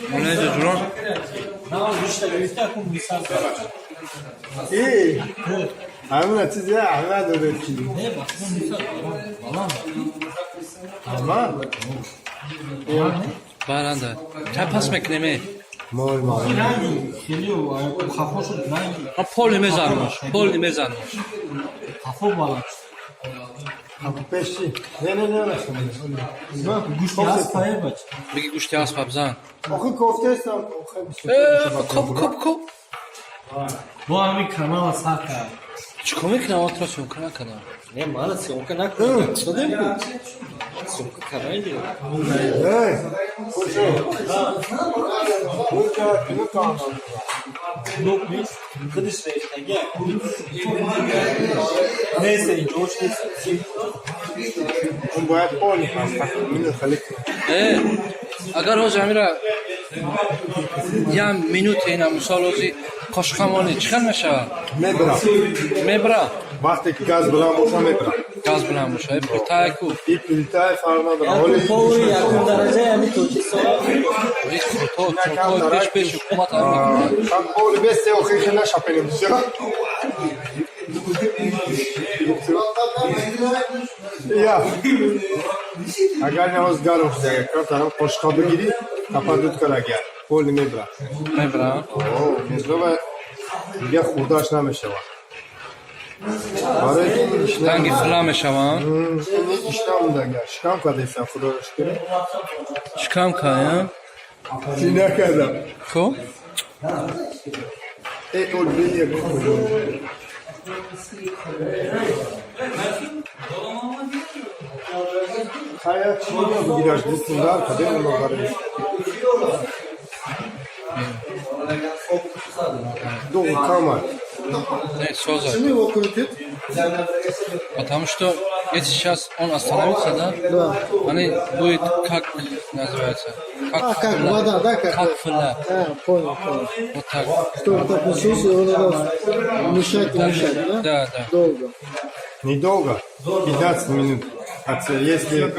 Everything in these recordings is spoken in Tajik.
Молодец, Журон. İyi. Hamına siz ya Ahmet öğretti. Ama Baranda. Sen pas meklemi. mol mol. Ha pol mezarmış. Pol mezarmış. Kapı peşi. Ne arasın? Bigi guşti as babzan. Oku koftesi oku. Kop. Bu ami kanala saka. Çikomik ne oturasın kana kana. Ne mala sionka nak. Sodem mi? Sionka kanaydı. Hey. Koşu. Burada kimi kaldı? Yok mu? Kıdış reişte gel. Neyse George kesin. Bu bayağı poli. Minut halik. Agar o zamira ya minut ina misalozi koşkamoni çıkarmışa. Mebra. Vakti gaz bulan boşa mebra. Gaz bulanmış. Hep bir tayaku. İp biltay farmadır. Yani Poli yakın derece yani Toki sonra. Hiç kroto peş hükümet abi. Tam poli beste o kıyına şapelim. Ya. Agar ne az garum size kartarım koşkabı giri kapadık kara gel. Poli mebra. Mebra. Mebra ve ya xudaş nameşe var. Arada işler. Hangi flameşa var? İşlem de gel. Şkam kadıysa xudaş kere. Çıkam kaya. Sine kadar. Ko? Ol bir Kaya çiğne gider üstünden kadar onu garip. Doğru kamar. Ne sozа. Şimdi okuyup Потому что если сейчас он остановится, да? Они будет как называется? Как вода, да? Как фля. Понял. Вот так. Чтобы так несусь, его надо мешать, да? Да. Долго. Недолго. 15 минут. Если...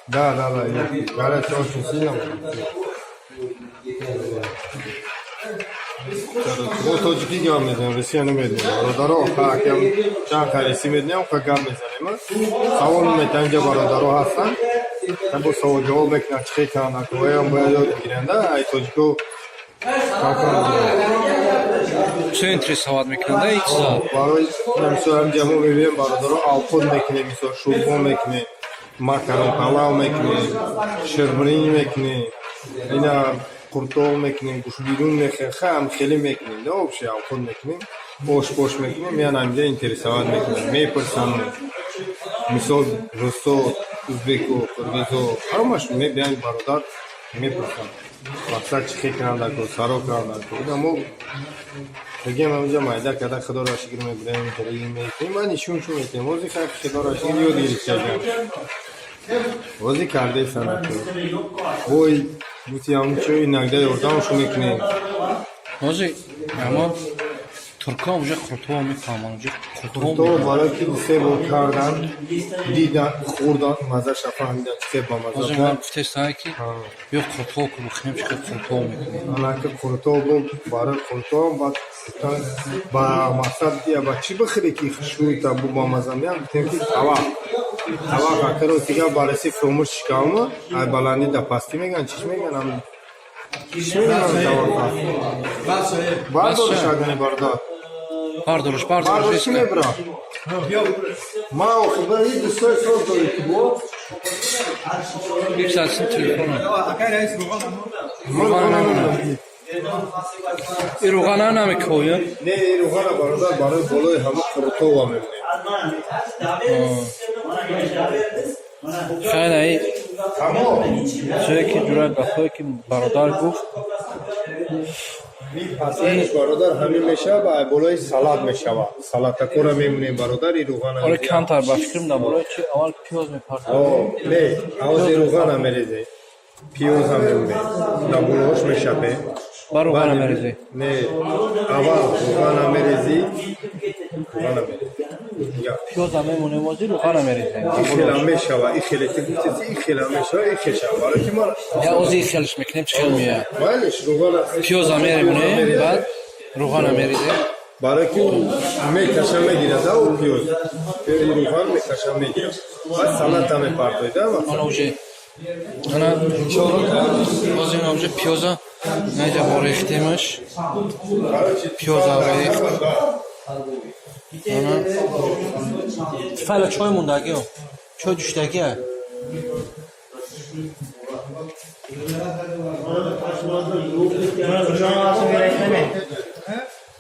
Да. Горячо очень сильно. Вот точки гам мезанем, Россия немеднем. Бародаро, как я чан хариси меднем, как гам мезанем. Савон метанҷа бародаро ҳастанд. Табо савол ҷавоб мекунанд чӣ кананд, коям бояд ёд бигиранд, ай тоҷико Что интересовать мекунад, да, и чиза? барои мисол ҳамҷамо мебинем бародаро алпон мекунем, мисол шӯрбон мекунем, макарон палав мекунем, ширбиринӣ мекунем, ина قرطاق میکنیم گوش بیرون میخواه هم خیلی میکنیم نه obشه alkol میکنیم boş میکنیم yani همینجا اینترسوات میکنیم میپرسم مثال روسو ازبکو قرگیزو همش میبینیم برادر میپرسم مقصد چی کنند که سارو کنند که اما بگیم همینجا مایده کده خدا را شکر میبریم ترگیم میکنیم من ایشون شو میکنیم وزی خدا را شکر یاد گیرید چجم وزی کرده سنت وای بوتی همونچه نگده یردامشو میکنیم Может, اما ترکا اونجا خورتو هم میفهمن اونجا خورتو برای که سه بار کردن دیدن خوردن مزه فهمیدن سه با مزه Может, من گفتش تا که بیا خورتو که بخیم چه خورتو میکنیم انا که خورتو بود برای خورتو با مقصد یا با چی بخری که خشوی تا با مزه میان بتیم که توا خاطر اوتیگا برسی فرومش شکاومو ای بالانی دا پاستی میگن چیش میگن هم چیش میگن توا باردار شدنی باردار Bardoruş باردارش میبرا ما خدا این دوستای ساز داری که بود Yükselsin telefonu. İruğana ne koyuyor? نه روغن باردار برای بالای همه خورتو و میبینیم خیلی iyi. تمام Sürekli duran bakıyor ki baradar bu. میپسندش برادر همین میشه و بالای سالاد میشه سالاد کورا میمونه برادر این روغن Oraya kantar başkırım da buraya ki aval piyoz mi parça? نه آواز روغن هم میریزه پیوز هم میمونه دبولوش میشه Var bana vereceği. نه اول روغن هم میریزی روغن هم میریزی Ya. Piyoza memnun emoji ruhan amerize. İxelame şava, ixeletik bitesi, ixelame şava, ixeşava. Kim var? Ya ozi ixeliş meknem çıkılmıyor. Vayleş, ruhana. Piyoza memnun bad ruhan amerize. Baraki me kaşame girada o piyoz. Ruhan me kaşame girada. Bas sanat ame partoydu ama. Ana uje. Ana ozi ona uje piyoza nece borextemiş. Piyoza borexte. Ana Fala çoy mundagi o. Çoy düştagi.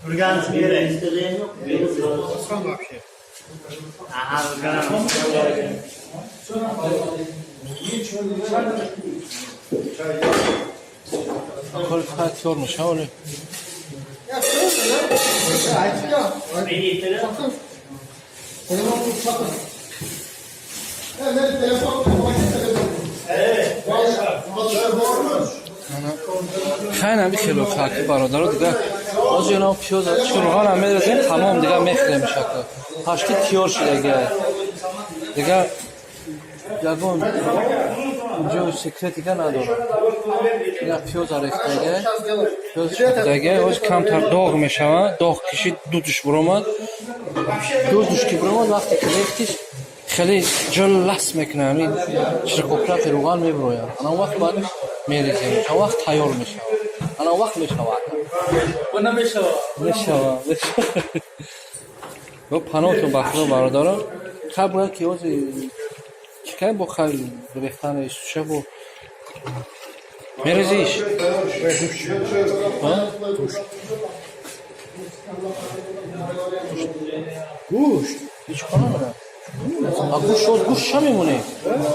Urgansk gerek. Aha, Akol fatyormuş ha onu. Kayna bir kilo kaki barodaro diga. Az yana piyoza çurğan amerize tamam diga meklemiş akı. Haşti tiyor şilege. Diga yagon jo sekretiga nadoro. Diga piyoza reftege. Piyoza dege oz kamtar dog meşava. Dog kişi duduş buromad. Duduş ki buromad vakti ki reftiş خیلی جلس میکنه چرا کوپرات روغن میبرویم انا وقت بعد میریزیم چه وقت تیار میشه انا وقت میشه و نمیشه و پناه تو بخلا برادارم قبل که از چیکار با خیلی ریختن ایستوشه و میریزیش گوشت هیچ کار ندارم گوش چه میمونه؟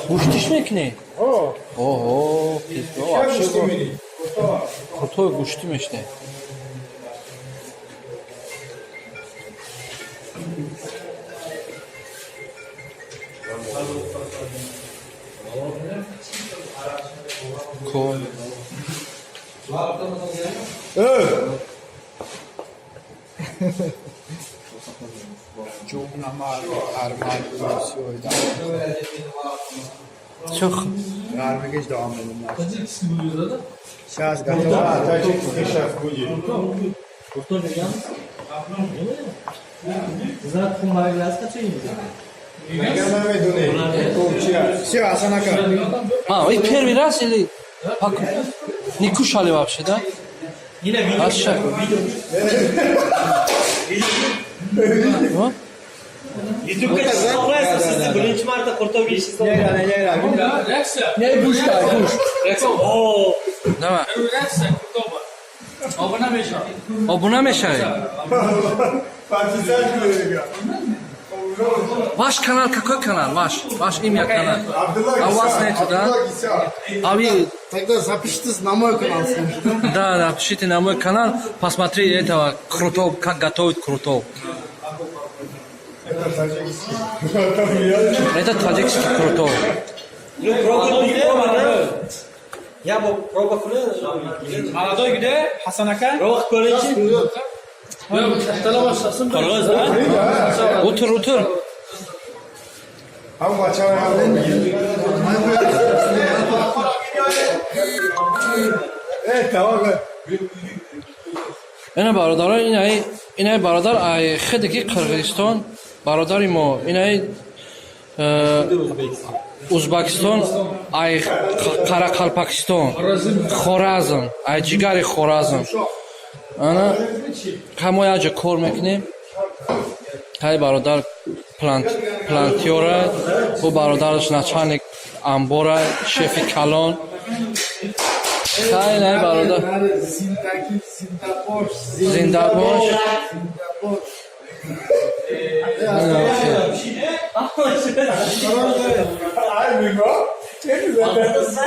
گوشتیش میکنه؟ اوه پیزا کتو گوشتی میشته کن çok Vermekes devam edelim. Şahs Да, тачик сейчас будет. Все, Асанака. и первый раз или не кушали вообще, да? Аша. YouTube'ga chiqmaysiz, sizni birinchi marta qurtov yeyishsiz. Ne buş da buş. Oo. Nima? Obuna meshaj. Партизан говорит. Ваш канал какой канал? Ваш имя канал. А у вас нету, да? А вы... Тогда запишитесь на мой канал. Да, напишите на мой канал, посмотрите этого крутого, как готовить крутого. Это таджикский крутого. Ну, я bu proba qilib. Молодой где? Hasan aka? Roq ko'ringchi. Qog'oz, ha? Otur. Ham bachava tamam. اینا برادران اینای برادر ای خدکی قرغیزستان برادری ما اینای ازبکستان ای قراقالپاکستان خورازم ای جیگری خورازم انا همه اجا کار میکنیم های برادر پلانتیوره و برادرش نچانیک انبوره شف کلان خیلی نه برادر زنده باش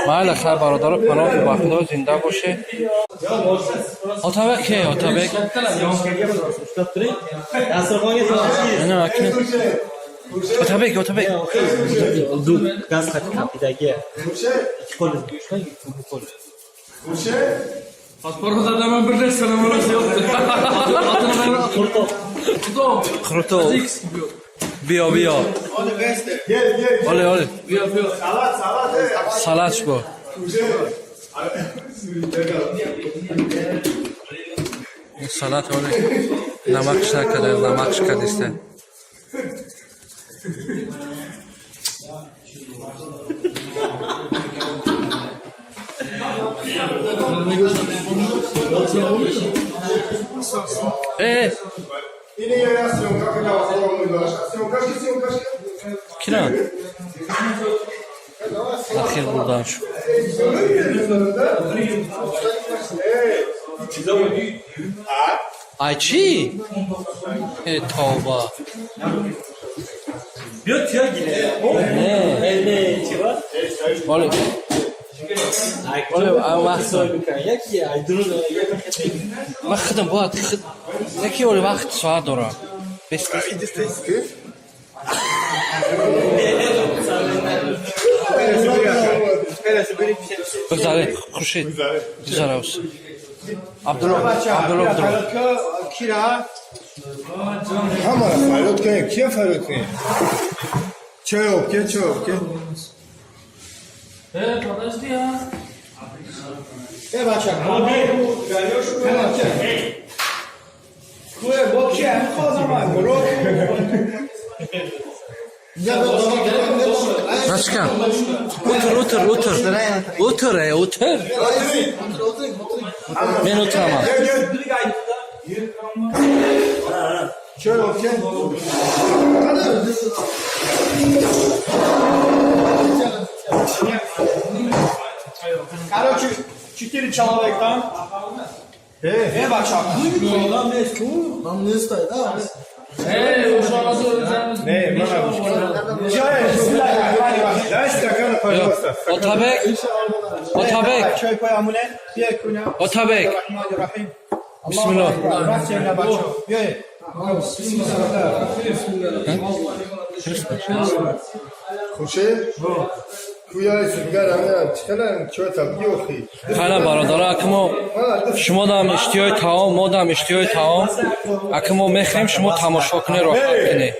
بله خیلی برادر پناه و بخدا زنده باشه Otabek ki Otabek نه اکنه Otabek Oldu. Gaz katı kapıdaki. İki kolu. İki kolu. Pasportlarda ben bir de selam orası yoktu. Kurto. Kruto بیا بیا اولی اولی سالات بو سالات اولی نمکش نکرده نمکش کردیسته Yine yarasyon kakada salonunda. Kira Akhir buradan şu Ayçi tavba Yok ya yine. Ne? Ne içi var? Oğlum Oğlum vaqt Yaki ay durun. vaqtim bu Neki oğlum vaqt soat dora Bes Güzel Kuşet Güzel olsun Abdullah Kira. Hamara farot kaya kiya farot kaya? Çöp ke. Подожди а بچه خوبه با کی هم خواهدم من برو Başkan Otur Ben oturamam Çöp ke. Короче, 4 человека там. Бача, нам не стоит, да? Ne bana Дай стакан, пожалуйста. Otabek Чай поямуне, бия куня. Otabek Bismillah خوشه؟ کویای سیگار همه چکنن چه تبدیل خی؟ Hala برادر اکمو شما دام اشتیای تمام ما دام اشتیای تمام اکمو میخریم شما تماشا کنه راحت کنه